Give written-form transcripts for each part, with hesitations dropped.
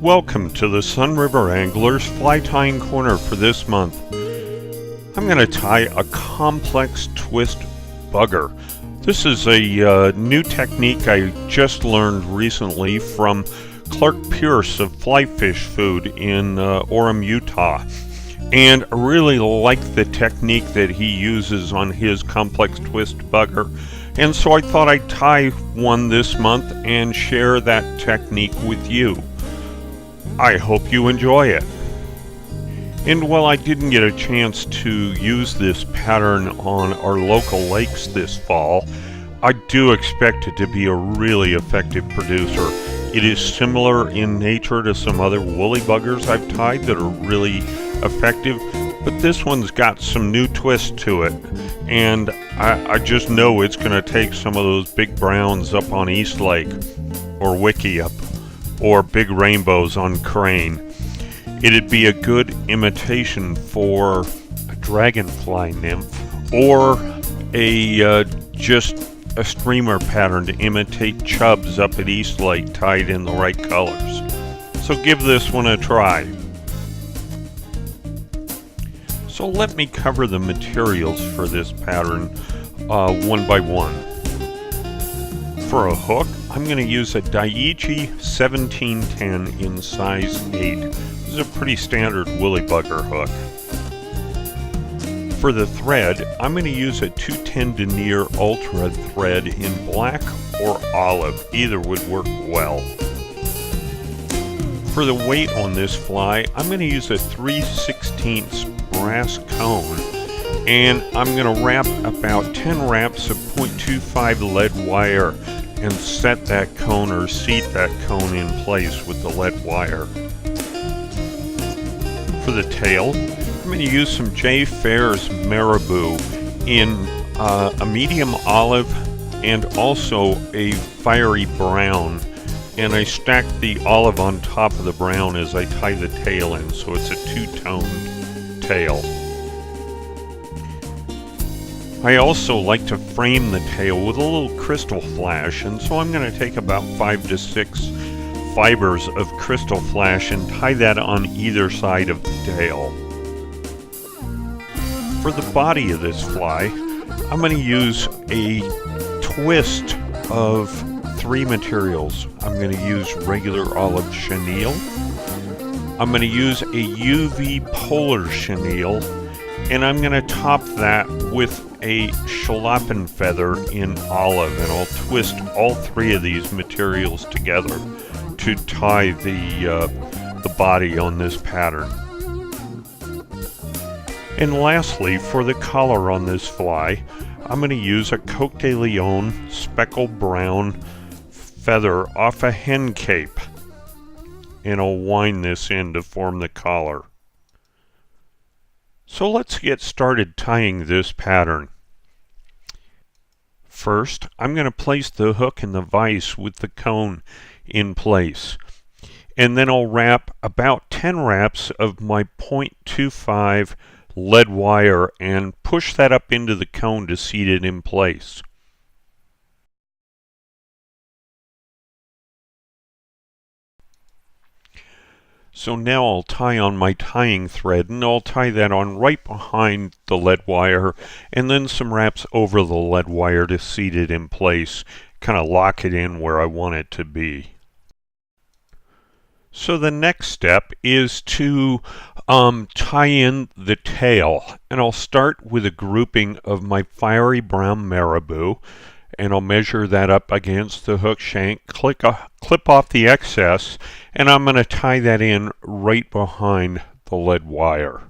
Welcome to the Sun River Anglers Fly Tying Corner for this month. I'm going to tie a complex twist bugger. This is a new technique I just learned recently from Clark Pierce of Fly Fish Food in Orem, Utah. And I really like the technique that he uses on his complex twist bugger. And so I thought I'd tie one this month and share that technique with you. I hope you enjoy it. And while I didn't get a chance to use this pattern on our local lakes this fall, I do expect it to be a really effective producer. It is similar in nature to some other woolly buggers I've tied that are really effective, but this one's got some new twist to it, and I just know it's going to take some of those big browns up on East Lake, or Wickiup, or big rainbows on Crane. It'd be a good imitation for a dragonfly nymph, or just a streamer pattern to imitate chubs up at East Lake tied in the right colors. So give this one a try. So let me cover the materials for this pattern one by one. For a hook, I'm going to use a Daiichi 1710 in size 8. This is a pretty standard woolly bugger hook. For the thread, I'm going to use a 210 denier ultra thread in black or olive. Either would work well. For the weight on this fly, I'm going to use a 3/16 brass cone, and I'm going to wrap about 10 wraps of 0.25 lead wire and set that cone or seat that cone in place with the lead wire. For the tail, I'm going to use some J. Fair's Marabou in a medium olive and also a fiery brown, and I stack the olive on top of the brown as I tie the tail in, so it's a two-toned tail. I also like to frame the tail with a little crystal flash, and so I'm going to take about 5 to 6 fibers of crystal flash and tie that on either side of the tail. For the body of this fly, I'm going to use a twist of 3 materials. I'm going to use regular olive chenille, I'm going to use a UV polar chenille, and I'm going to top that with a schlappen feather in olive, and I'll twist all 3 of these materials together to tie the body on this pattern. And lastly, for the collar on this fly, I'm going to use a Coq de Leon speckled brown feather off a hen cape, and I'll wind this in to form the collar. So let's get started tying this pattern. First, I'm going to place the hook in the vise with the cone in place, and then I'll wrap about 10 wraps of my 0.25 lead wire and push that up into the cone to seat it in place. So now I'll tie on my tying thread, and I'll tie that on right behind the lead wire, and then some wraps over the lead wire to seat it in place, kind of lock it in where I want it to be. So the next step is to tie in the tail, and I'll start with a grouping of my fiery brown marabou, and I'll measure that up against the hook shank, clip off the excess, and I'm going to tie that in right behind the lead wire.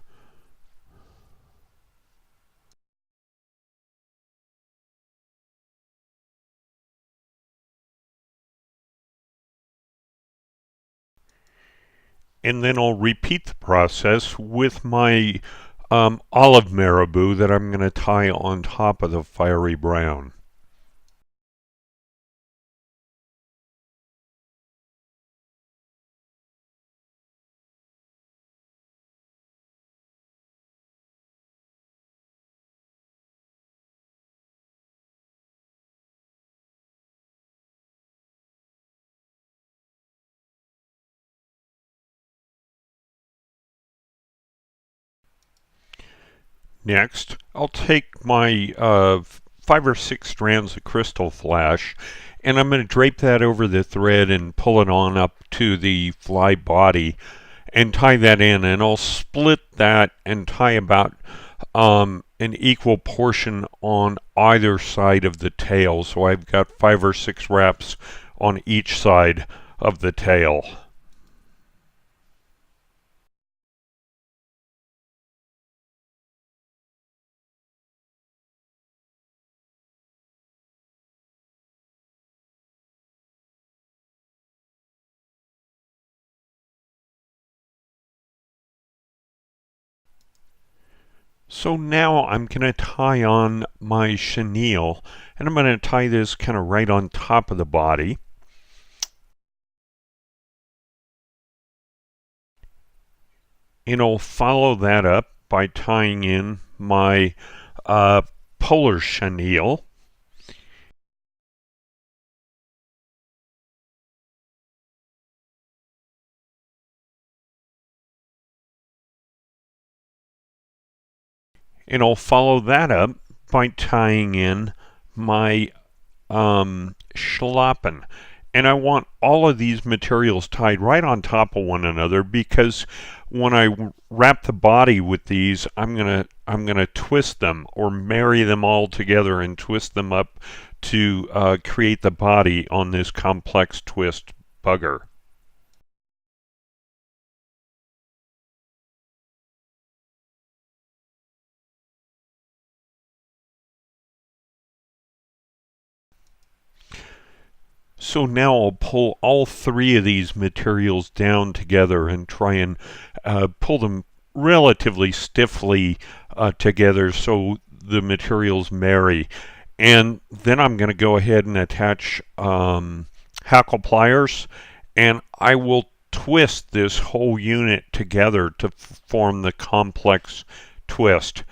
And then I'll repeat the process with my olive marabou that I'm going to tie on top of the fiery brown. Next, I'll take my 5 or 6 strands of crystal flash, and I'm going to drape that over the thread and pull it on up to the fly body and tie that in. And I'll split that and tie about an equal portion on either side of the tail. So I've got 5 or 6 wraps on each side of the tail. So now I'm going to tie on my chenille, and I'm going to tie this kind of right on top of the body. And I'll follow that up by tying in my polar chenille. And I'll follow that up by tying in my schlappen. And I want all of these materials tied right on top of one another, because when I wrap the body with these, I'm gonna twist them or marry them all together and twist them up to create the body on this complex twist bugger. So now I'll pull all 3 of these materials down together and try and pull them relatively stiffly together so the materials marry. And then I'm going to go ahead and attach hackle pliers, and I will twist this whole unit together to form the complex twist.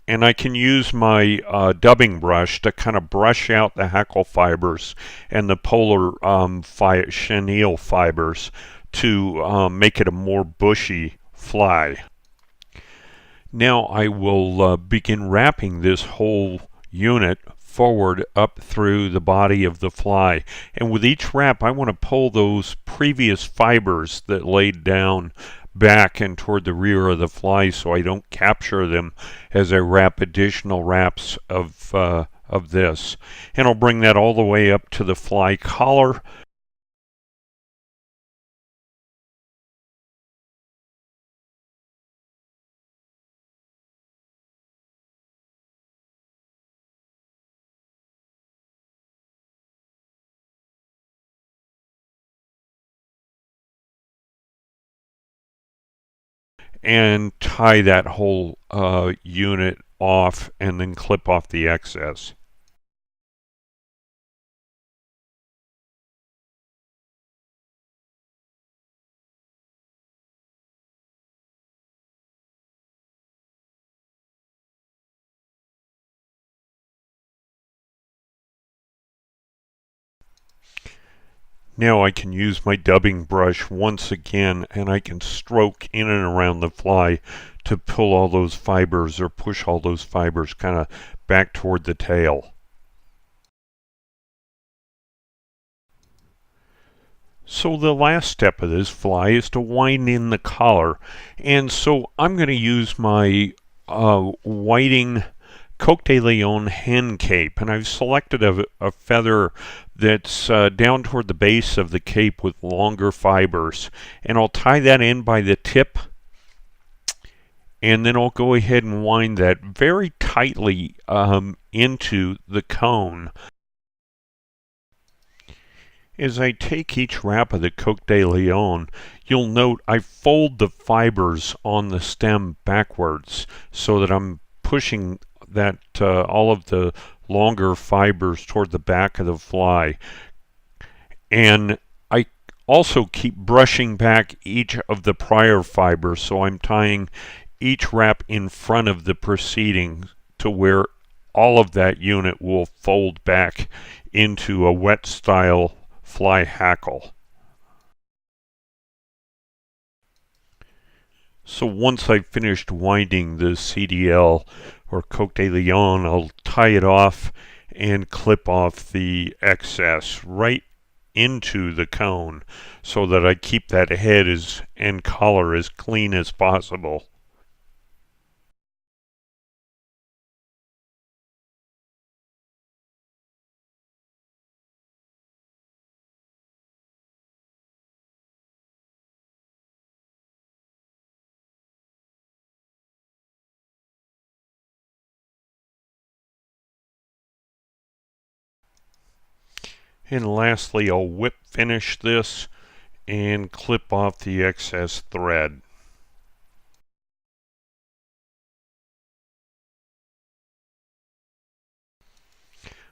And I can use my dubbing brush to kind of brush out the hackle fibers and the polar chenille fibers to make it a more bushy fly. Now I will begin wrapping this whole unit forward up through the body of the fly. And with each wrap, I want to pull those previous fibers that laid down back and toward the rear of the fly so I don't capture them as I wrap additional wraps of this. And I'll bring that all the way up to the fly collar. And tie that whole unit off and then clip off the excess. Now I can use my dubbing brush once again, and I can stroke in and around the fly to pull all those fibers or push all those fibers kind of back toward the tail. So the last step of this fly is to wind in the collar, and so I'm going to use my whiting Coq de Leon hen cape, and I've selected a feather that's down toward the base of the cape with longer fibers, and I'll tie that in by the tip, and then I'll go ahead and wind that very tightly into the cone. As I take each wrap of the Coq de Leon, you'll note I fold the fibers on the stem backwards so that I'm pushing that all of the longer fibers toward the back of the fly. And I Also keep brushing back each of the prior fibers, so I'm tying each wrap in front of the preceding to where all of that unit will fold back into a wet style fly hackle. So once I've finished winding the CDL or Coque de Leon, I'll tie it off and clip off the excess right into the cone so that I keep that head and collar as clean as possible. And lastly, I'll whip finish this and clip off the excess thread.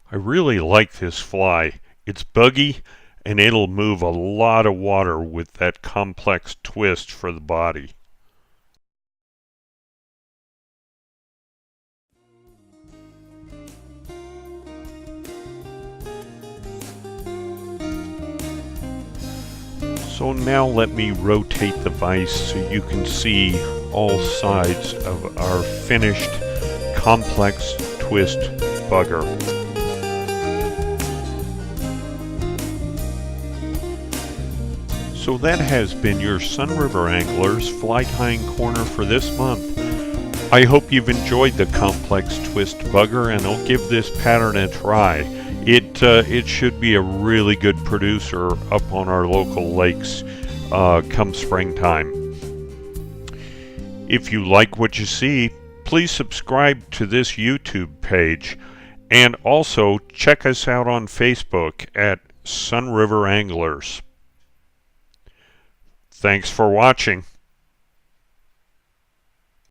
I really like this fly. It's buggy and it'll move a lot of water with that complex twist for the body. So now let me rotate the vise so you can see all sides of our finished complex twist bugger. So that has been your Sunriver Anglers fly tying corner for this month. I hope you've enjoyed the complex twist bugger, and I'll give this pattern a try. It should be a really good producer up on our local lakes come springtime. If you like what you see, please subscribe to this YouTube page, and also check us out on Facebook at Sunriver Anglers. Thanks for watching.